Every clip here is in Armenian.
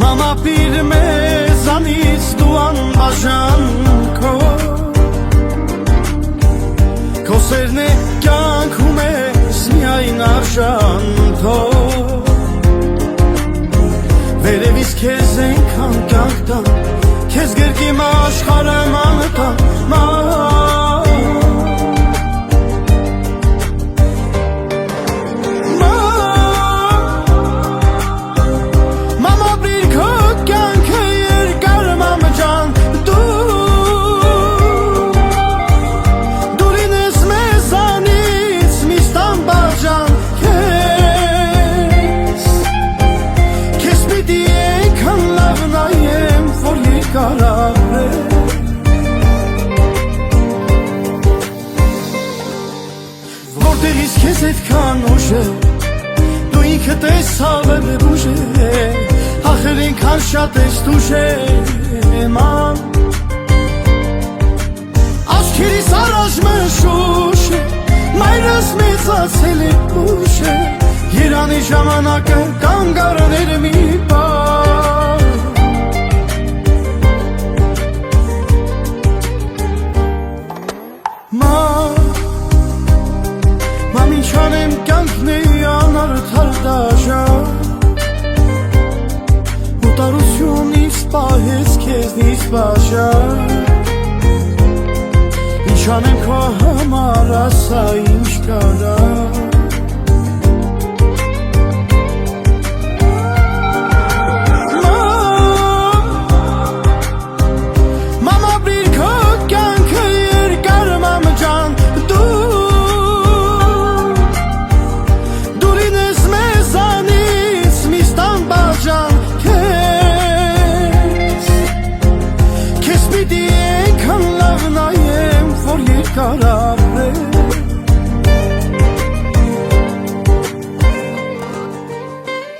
Մամա պիր մեզանից դու անբաժան Քո սերն է կյանքում ես միայն արժան Վերևից քեզ ենքան կյանք տան Քեզ գերկիմ աշխարհը մանտան Որտեղից քեզ այդքան ուժ է Դու ինքդ ես հավեր ուժ է Ախր ինքան շատ ես դուժ է ման Աչքերիս առաջ մշուշ է Մայրս մեծացել է ուժ է Երանի ժամանակը կանգառներ մի պար Ինչ անեմ կյանքն է անարդար դաժան Ու տարությունից պահեց քեզնից բաժան Ինչ անեմ քո համար ասա ինչ կարա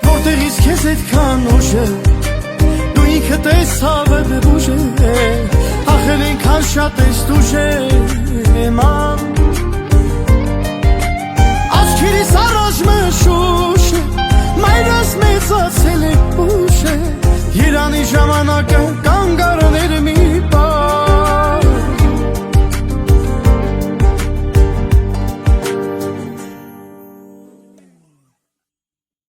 Որտեղից քեզ այդքան ուժ է Դու ինքդ ես հավեր ուժ է Ախր ինքան շատ ես դուժ է ման Աչքերիս առաջ մշուշ է Մայրս մեծացել է ուժ է Երանի ժամանակը կանգ